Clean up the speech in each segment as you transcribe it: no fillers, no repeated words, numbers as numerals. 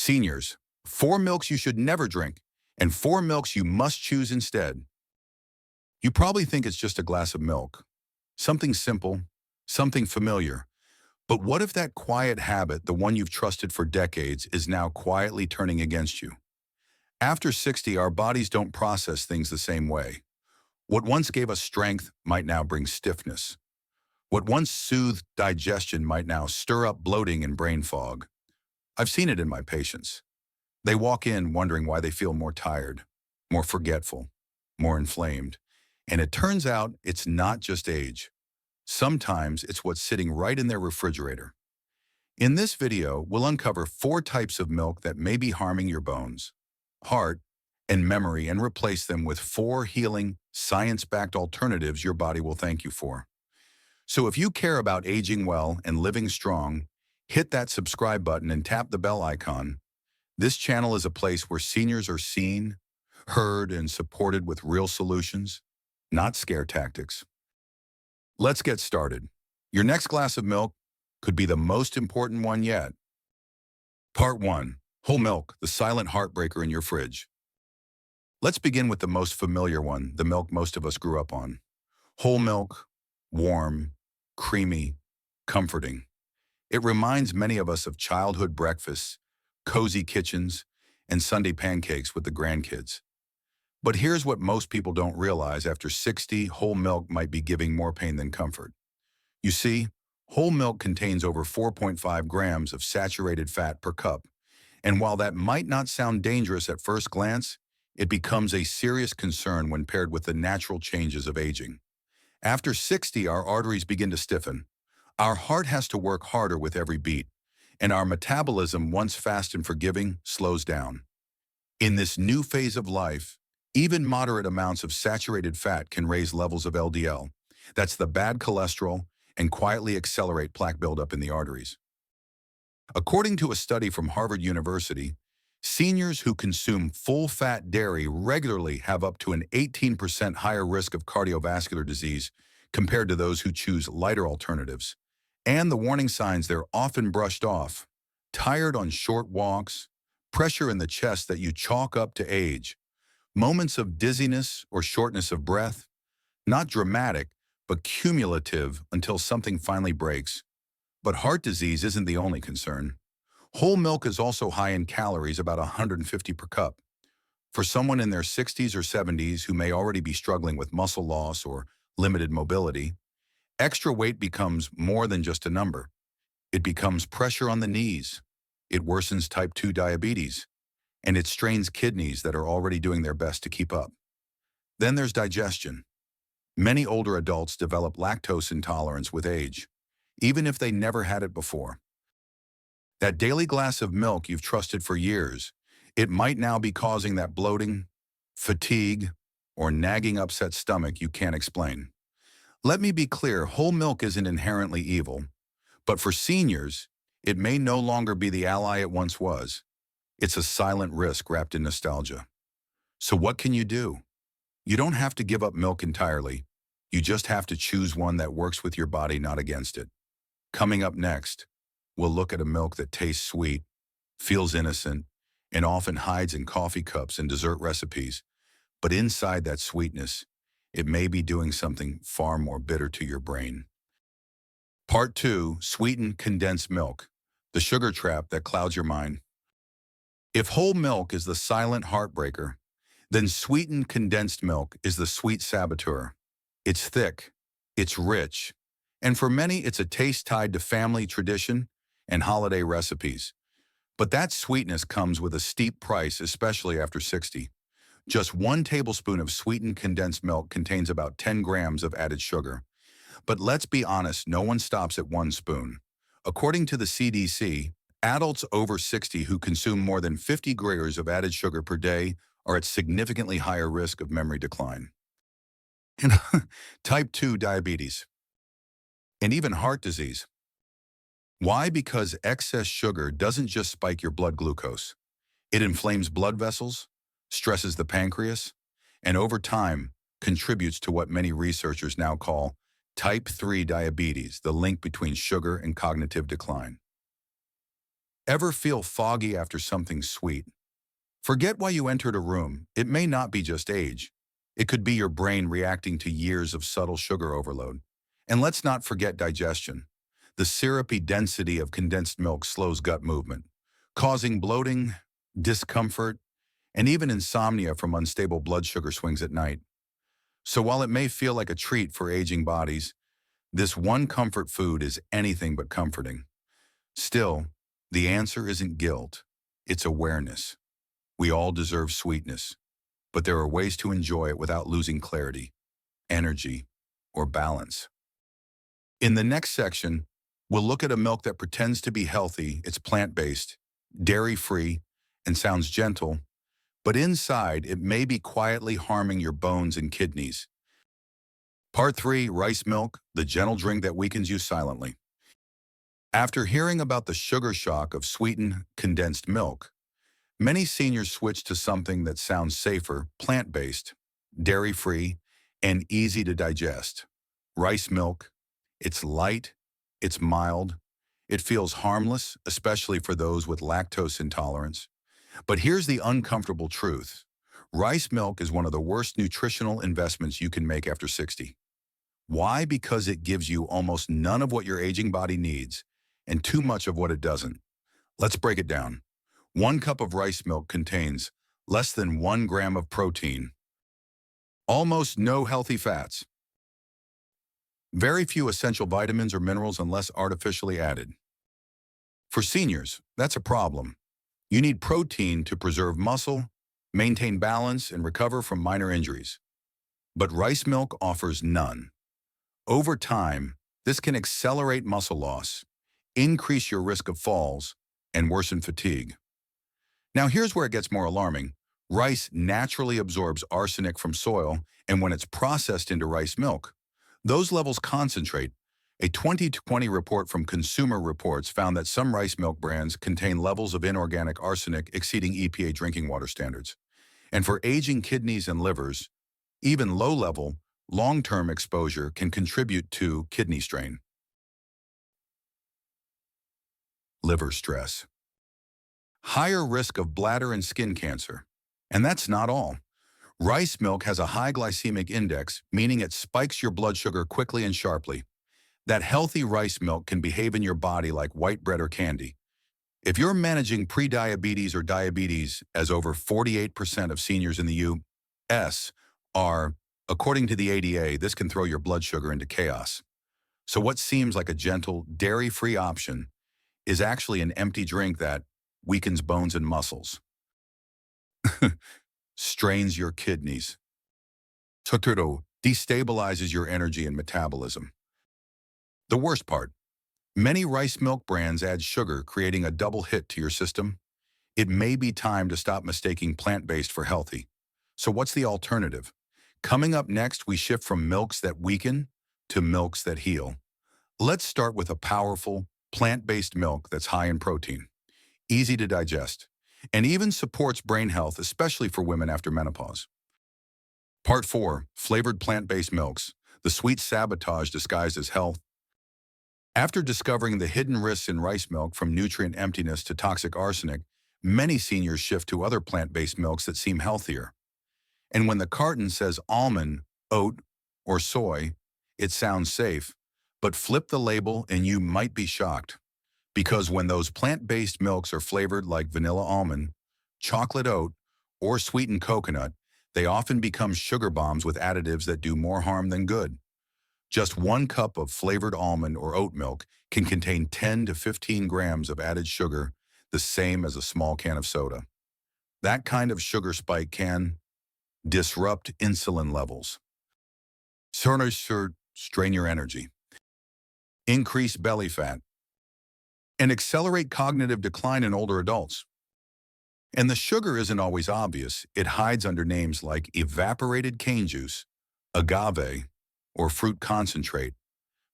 Seniors, 4 milks you should never drink, and 4 milks you must choose instead. You probably think it's just a glass of milk. Something simple, something familiar. But what if that quiet habit, the one you've trusted for decades, is now quietly turning against you? After 60, our bodies don't process things the same way. What once gave us strength might now bring stiffness. What once soothed digestion might now stir up bloating and brain fog. I've seen it in my patients. They walk in wondering why they feel more tired, more forgetful, more inflamed. And it turns out it's not just age. Sometimes it's what's sitting right in their refrigerator. In this video, we'll uncover 4 types of milk that may be harming your bones, heart, and memory, and replace them with 4 healing, science-backed alternatives your body will thank you for. So if you care about aging well and living strong, hit that subscribe button and tap the bell icon. This channel is a place where seniors are seen, heard, and supported with real solutions, not scare tactics. Let's get started. Your next glass of milk could be the most important one yet. Part 1. Whole milk, the silent heartbreaker in your fridge. Let's begin with the most familiar one, the milk most of us grew up on. Whole milk, warm, creamy, comforting. It reminds many of us of childhood breakfasts, cozy kitchens, and Sunday pancakes with the grandkids. But here's what most people don't realize: after 60, whole milk might be giving more pain than comfort. You see, whole milk contains over 4.5 grams of saturated fat per cup. And while that might not sound dangerous at first glance, it becomes a serious concern when paired with the natural changes of aging. After 60, our arteries begin to stiffen. Our heart has to work harder with every beat, and our metabolism, once fast and forgiving, slows down. In this new phase of life, even moderate amounts of saturated fat can raise levels of LDL. That's the bad cholesterol, and quietly accelerate plaque buildup in the arteries. According to a study from Harvard University, seniors who consume full-fat dairy regularly have up to an 18% higher risk of cardiovascular disease compared to those who choose lighter alternatives. And the warning signs, they're often brushed off: tired on short walks, pressure in the chest that you chalk up to age, moments of dizziness or shortness of breath, not dramatic, but cumulative until something finally breaks. But heart disease isn't the only concern. Whole milk is also high in calories, about 150 per cup. For someone in their 60s or 70s who may already be struggling with muscle loss or limited mobility, extra weight becomes more than just a number. It becomes pressure on the knees. It worsens type 2 diabetes, and it strains kidneys that are already doing their best to keep up. Then there's digestion. Many older adults develop lactose intolerance with age, even if they never had it before. That daily glass of milk you've trusted for years, it might now be causing that bloating, fatigue, or nagging upset stomach you can't explain. Let me be clear, whole milk isn't inherently evil, but for seniors, it may no longer be the ally it once was. It's a silent risk wrapped in nostalgia. So what can you do? You don't have to give up milk entirely. You just have to choose one that works with your body, not against it. Coming up next, we'll look at a milk that tastes sweet, feels innocent, and often hides in coffee cups and dessert recipes. But inside that sweetness, it may be doing something far more bitter to your brain. Part 2, sweetened condensed milk, the sugar trap that clouds your mind. If whole milk is the silent heartbreaker, then sweetened condensed milk is the sweet saboteur. It's thick, it's rich, and for many it's a taste tied to family tradition and holiday recipes. But that sweetness comes with a steep price, especially after 60. Just 1 tablespoon of sweetened condensed milk contains about 10 grams of added sugar. But let's be honest, no one stops at 1 spoon. According to the CDC, adults over 60 who consume more than 50 grams of added sugar per day are at significantly higher risk of memory decline, and type 2 diabetes, and even heart disease. Why? Because excess sugar doesn't just spike your blood glucose. It inflames blood vessels, stresses the pancreas, and over time contributes to what many researchers now call type 3 diabetes, the link between sugar and cognitive decline. Ever feel foggy after something sweet? Forget why you entered a room. It may not be just age. It could be your brain reacting to years of subtle sugar overload. And let's not forget digestion. The syrupy density of condensed milk slows gut movement, causing bloating, discomfort, and even insomnia from unstable blood sugar swings at night. So while it may feel like a treat for aging bodies, this one comfort food is anything but comforting. Still, the answer isn't guilt, it's awareness. We all deserve sweetness, but there are ways to enjoy it without losing clarity, energy, or balance. In the next section, we'll look at a milk that pretends to be healthy, it's plant-based, dairy-free, and sounds gentle, but inside it may be quietly harming your bones and kidneys. Part 3, Rice Milk, the gentle drink that weakens you silently. After hearing about the sugar shock of sweetened, condensed milk, many seniors switch to something that sounds safer, plant-based, dairy-free, and easy to digest. Rice milk. It's light, it's mild, it feels harmless, especially for those with lactose intolerance. But here's the uncomfortable truth. Rice milk is one of the worst nutritional investments you can make after 60. Why? Because it gives you almost none of what your aging body needs and too much of what it doesn't. Let's break it down. 1 cup of rice milk contains less than 1 gram of protein, almost no healthy fats, very few essential vitamins or minerals unless artificially added. For seniors, that's a problem. You need protein to preserve muscle, maintain balance, and recover from minor injuries. But rice milk offers none. Over time, this can accelerate muscle loss, increase your risk of falls, and worsen fatigue. Now here's where it gets more alarming. Rice naturally absorbs arsenic from soil, and when it's processed into rice milk, those levels concentrate. A 2020 report from Consumer Reports found that some rice milk brands contain levels of inorganic arsenic exceeding EPA drinking water standards. And for aging kidneys and livers, even low-level, long-term exposure can contribute to kidney strain. Liver stress. Higher risk of bladder and skin cancer. And that's not all. Rice milk has a high glycemic index, meaning it spikes your blood sugar quickly and sharply. That healthy rice milk can behave in your body like white bread or candy. If you're managing prediabetes or diabetes, as over 48% of seniors in the U.S. are, according to the ADA, this can throw your blood sugar into chaos. So what seems like a gentle, dairy-free option is actually an empty drink that weakens bones and muscles, strains your kidneys, destabilizes your energy and metabolism. The worst part, many rice milk brands add sugar, creating a double hit to your system. It may be time to stop mistaking plant-based for healthy. So what's the alternative? Coming up next, we shift from milks that weaken to milks that heal. Let's start with a powerful, plant-based milk that's high in protein, easy to digest, and even supports brain health, especially for women after menopause. Part 4, flavored plant-based milks, the sweet sabotage disguised as health. After discovering the hidden risks in rice milk, from nutrient emptiness to toxic arsenic, many seniors shift to other plant-based milks that seem healthier. And when the carton says almond, oat, or soy, it sounds safe, but flip the label and you might be shocked. Because when those plant-based milks are flavored like vanilla almond, chocolate oat, or sweetened coconut, they often become sugar bombs with additives that do more harm than good. Just 1 cup of flavored almond or oat milk can contain 10 to 15 grams of added sugar, the same as a small can of soda. That kind of sugar spike can disrupt insulin levels, strain your energy, increase belly fat, and accelerate cognitive decline in older adults. And the sugar isn't always obvious. It hides under names like evaporated cane juice, agave, or fruit concentrate.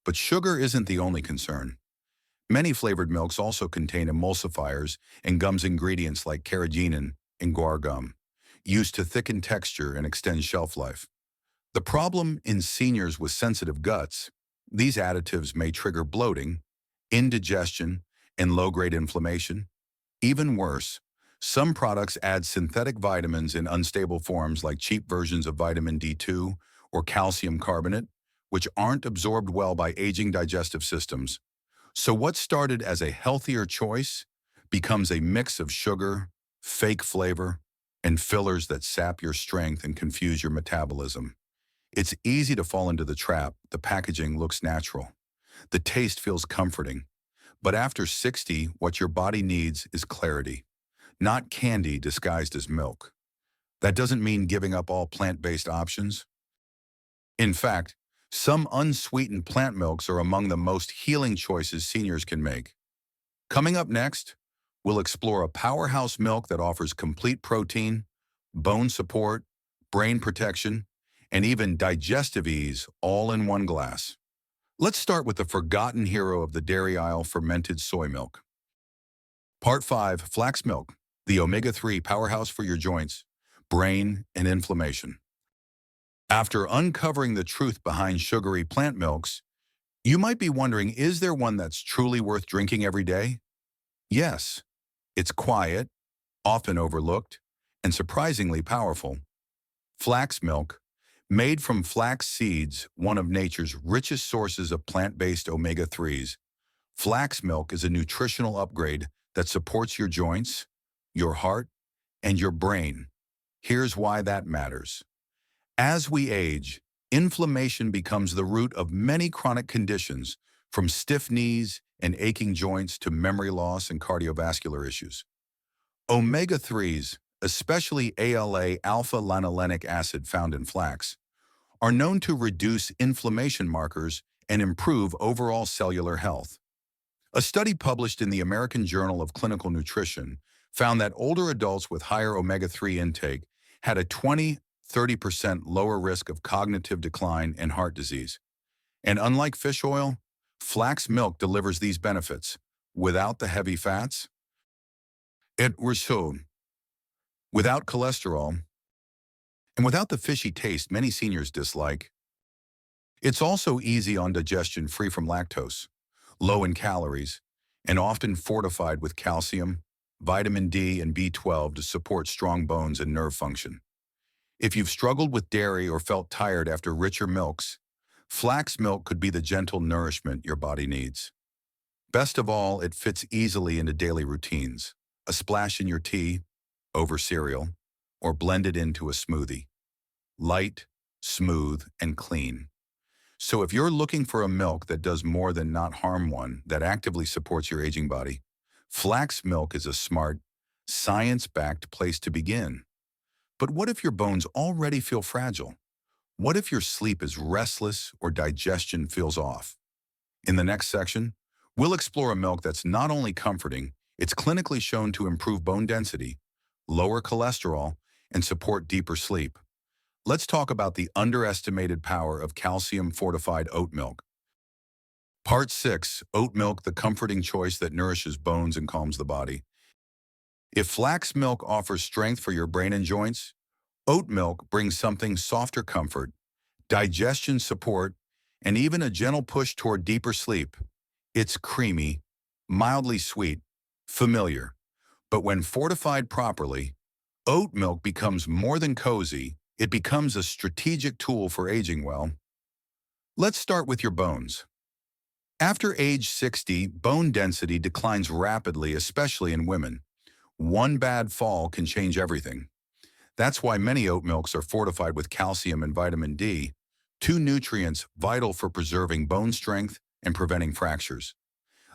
But sugar isn't the only concern. Many flavored milks also contain emulsifiers and gums ingredients like carrageenan and guar gum, used to thicken texture and extend shelf life. The problem in seniors with sensitive guts, these additives may trigger bloating, indigestion, and low-grade inflammation. Even worse, some products add synthetic vitamins in unstable forms like cheap versions of vitamin D2 or calcium carbonate, which aren't absorbed well by aging digestive systems. So what started as a healthier choice becomes a mix of sugar, fake flavor, and fillers that sap your strength and confuse your metabolism. It's easy to fall into the trap. The packaging looks natural. The taste feels comforting. But after 60, what your body needs is clarity, not candy disguised as milk. That doesn't mean giving up all plant-based options. In fact, some unsweetened plant milks are among the most healing choices seniors can make. Coming up next, we'll explore a powerhouse milk that offers complete protein, bone support, brain protection, and even digestive ease all in one glass. Let's start with the forgotten hero of the dairy aisle, fermented soy milk. Part 5, Flax Milk, the omega-3 powerhouse for your joints, brain, and inflammation. After uncovering the truth behind sugary plant milks, you might be wondering, is there one that's truly worth drinking every day? Yes, it's quiet, often overlooked, and surprisingly powerful. Flax milk, made from flax seeds, one of nature's richest sources of plant-based omega-3s. Flax milk is a nutritional upgrade that supports your joints, your heart, and your brain. Here's why that matters. As we age, inflammation becomes the root of many chronic conditions, from stiff knees and aching joints to memory loss and cardiovascular issues. Omega-3s, especially ALA, alpha-linolenic acid found in flax, are known to reduce inflammation markers and improve overall cellular health. A study published in the American Journal of Clinical Nutrition found that older adults with higher omega-3 intake had a 20–30% lower risk of cognitive decline and heart disease. And unlike fish oil, flax milk delivers these benefits without the heavy fats, without cholesterol, and without the fishy taste many seniors dislike. It's also easy on digestion, free from lactose, low in calories, and often fortified with calcium, vitamin D, and B12 to support strong bones and nerve function. If you've struggled with dairy or felt tired after richer milks, flax milk could be the gentle nourishment your body needs. Best of all, it fits easily into daily routines. A splash in your tea, over cereal, or blended into a smoothie. Light, smooth, and clean. So if you're looking for a milk that does more than not harm one, that actively supports your aging body, flax milk is a smart, science-backed place to begin. But what if your bones already feel fragile? What if your sleep is restless or digestion feels off? In the next section, we'll explore a milk that's not only comforting, it's clinically shown to improve bone density, lower cholesterol, and support deeper sleep. Let's talk about the underestimated power of calcium-fortified oat milk. Part 6, Oat Milk, the comforting choice that nourishes bones and calms the body. If flax milk offers strength for your brain and joints, oat milk brings something softer: comfort, digestion support, and even a gentle push toward deeper sleep. It's creamy, mildly sweet, familiar. But when fortified properly, oat milk becomes more than cozy. It becomes a strategic tool for aging well. Let's start with your bones. After age 60, bone density declines rapidly, especially in women. One bad fall can change everything. That's why many oat milks are fortified with calcium and vitamin D, two nutrients vital for preserving bone strength and preventing fractures.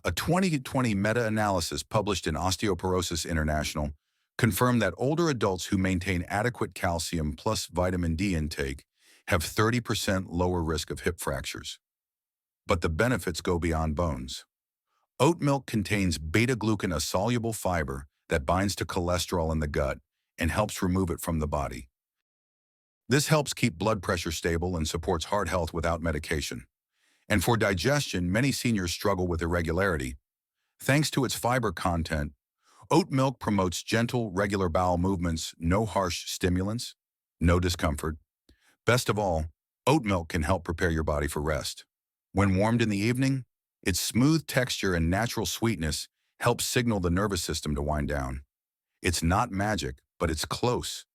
A 2020 meta-analysis published in Osteoporosis International confirmed that older adults who maintain adequate calcium plus vitamin D intake have 30% lower risk of hip fractures. But the benefits go beyond bones. Oat milk contains beta-glucan, a soluble fiber that binds to cholesterol in the gut and helps remove it from the body. This helps keep blood pressure stable and supports heart health without medication. And for digestion, many seniors struggle with irregularity. Thanks to its fiber content, oat milk promotes gentle, regular bowel movements, no harsh stimulants, no discomfort. Best of all, oat milk can help prepare your body for rest. When warmed in the evening, its smooth texture and natural sweetness helps signal the nervous system to wind down. It's not magic, but it's close.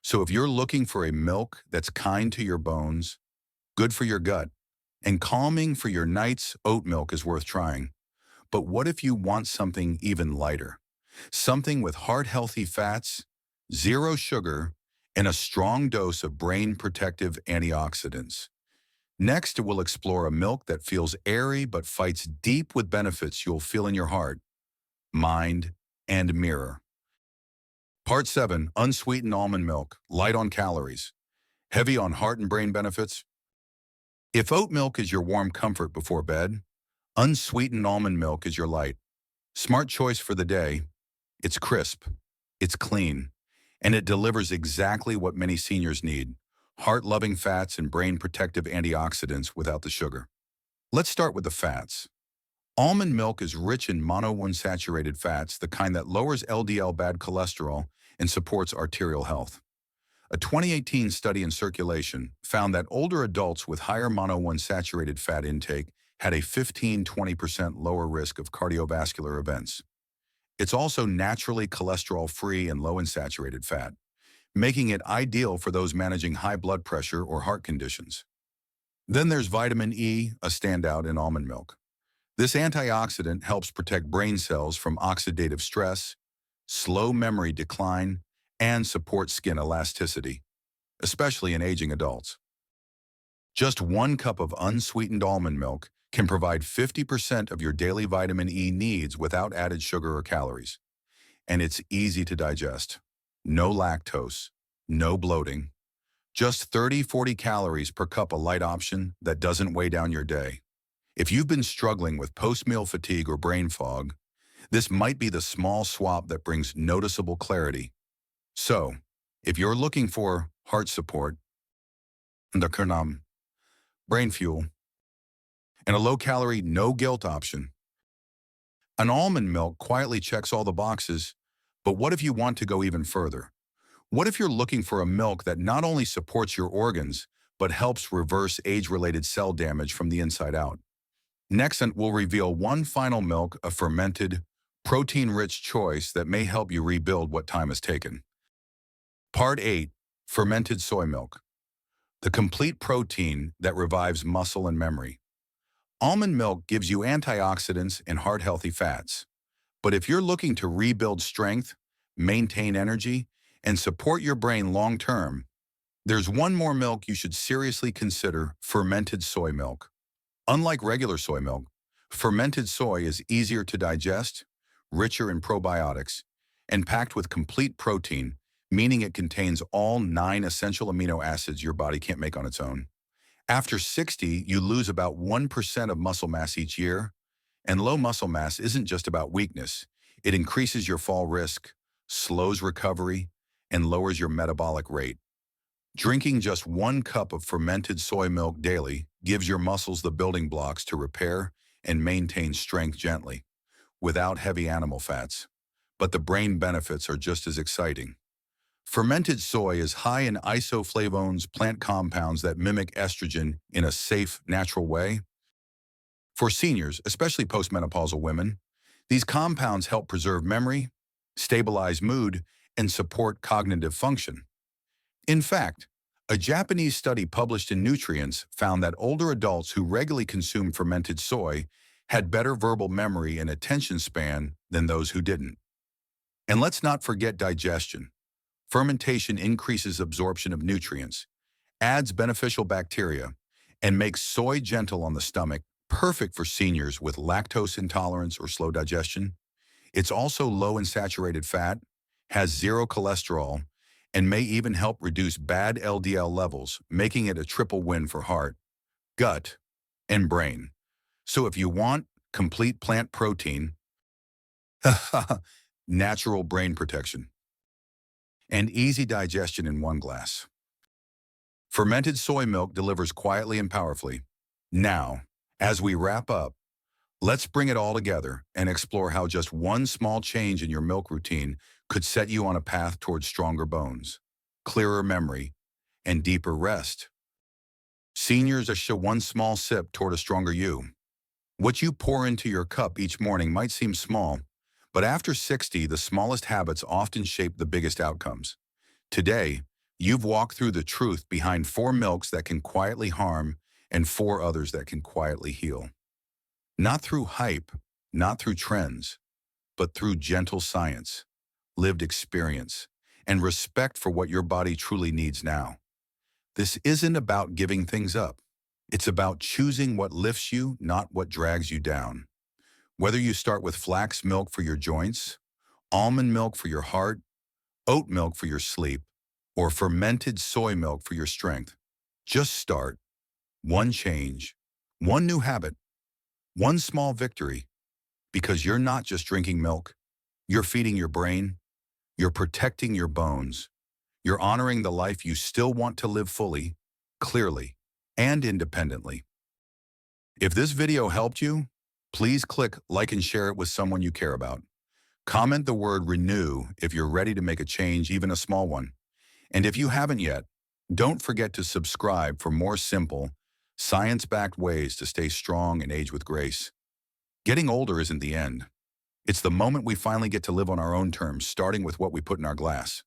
So if you're looking for a milk that's kind to your bones, good for your gut, and calming for your nights, oat milk is worth trying. But what if you want something even lighter? Something with heart-healthy fats, zero sugar, and a strong dose of brain-protective antioxidants. Next, we'll explore a milk that feels airy but fights deep with benefits you'll feel in your heart, mind, and mirror. Part 7, unsweetened almond milk, light on calories, heavy on heart and brain benefits. If oat milk is your warm comfort before bed, unsweetened almond milk is your light. Smart choice for the day. It's crisp, it's clean, and it delivers exactly what many seniors need: heart-loving fats and brain-protective antioxidants without the sugar. Let's start with the fats. Almond milk is rich in monounsaturated fats, the kind that lowers LDL bad cholesterol and supports arterial health. A 2018 study in Circulation found that older adults with higher monounsaturated fat intake had a 15–20% lower risk of cardiovascular events. It's also naturally cholesterol-free and low in saturated fat, making it ideal for those managing high blood pressure or heart conditions. Then there's vitamin E, a standout in almond milk. This antioxidant helps protect brain cells from oxidative stress, slow memory decline, and support skin elasticity, especially in aging adults. Just 1 cup of unsweetened almond milk can provide 50% of your daily vitamin E needs without added sugar or calories. And it's easy to digest. No lactose, no bloating. Just 30–40 calories per cup, a light option that doesn't weigh down your day. If you've been struggling with post-meal fatigue or brain fog, this might be the small swap that brings noticeable clarity. So, if you're looking for heart support, brain fuel, and a low-calorie, no-guilt option, an almond milk quietly checks all the boxes. But what if you want to go even further? What if you're looking for a milk that not only supports your organs, but helps reverse age-related cell damage from the inside out? Next, we'll reveal one final milk, a fermented, protein-rich choice that may help you rebuild what time has taken. Part 8, fermented soy milk, the complete protein that revives muscle and memory. Almond milk gives you antioxidants and heart-healthy fats. But if you're looking to rebuild strength, maintain energy, and support your brain long-term, there's one more milk you should seriously consider: fermented soy milk. Unlike regular soy milk, fermented soy is easier to digest, richer in probiotics, and packed with complete protein, meaning it contains all 9 essential amino acids your body can't make on its own. After 60, you lose about 1% of muscle mass each year, and low muscle mass isn't just about weakness. It increases your fall risk, slows recovery, and lowers your metabolic rate. Drinking just 1 cup of fermented soy milk daily gives your muscles the building blocks to repair and maintain strength gently, without heavy animal fats. But the brain benefits are just as exciting. Fermented soy is high in isoflavones, plant compounds that mimic estrogen in a safe, natural way. For seniors, especially postmenopausal women, these compounds help preserve memory, stabilize mood, and support cognitive function. In fact, a Japanese study published in Nutrients found that older adults who regularly consumed fermented soy had better verbal memory and attention span than those who didn't. And let's not forget digestion. Fermentation increases absorption of nutrients, adds beneficial bacteria, and makes soy gentle on the stomach, perfect for seniors with lactose intolerance or slow digestion. It's also low in saturated fat, has 0 cholesterol, and may even help reduce bad LDL levels, making it a triple win for heart, gut, and brain. So if you want complete plant protein, natural brain protection, and easy digestion in 1 glass, fermented soy milk delivers quietly and powerfully. Now, as we wrap up, let's bring it all together and explore how just one small change in your milk routine could set you on a path towards stronger bones, clearer memory, and deeper rest. Seniors, show one small sip toward a stronger you. What you pour into your cup each morning might seem small, But after 60, the smallest habits often shape the biggest outcomes. Today, you've walked through the truth behind 4 milks that can quietly harm and 4 others that can quietly heal. Not through hype, not through trends, but through gentle science, lived experience, and respect for what your body truly needs now. This isn't about giving things up. It's about choosing what lifts you, not what drags you down. Whether you start with flax milk for your joints, almond milk for your heart, oat milk for your sleep, or fermented soy milk for your strength, just start. One change, one new habit, one small victory, because you're not just drinking milk, you're feeding your brain, you're protecting your bones, you're honoring the life you still want to live fully, clearly, and independently. If this video helped you, please click like and share it with someone you care about. Comment the word renew if you're ready to make a change, even a small one. And if you haven't yet, don't forget to subscribe for more simple, science-backed ways to stay strong and age with grace. Getting older isn't the end. It's the moment we finally get to live on our own terms, starting with what we put in our glass.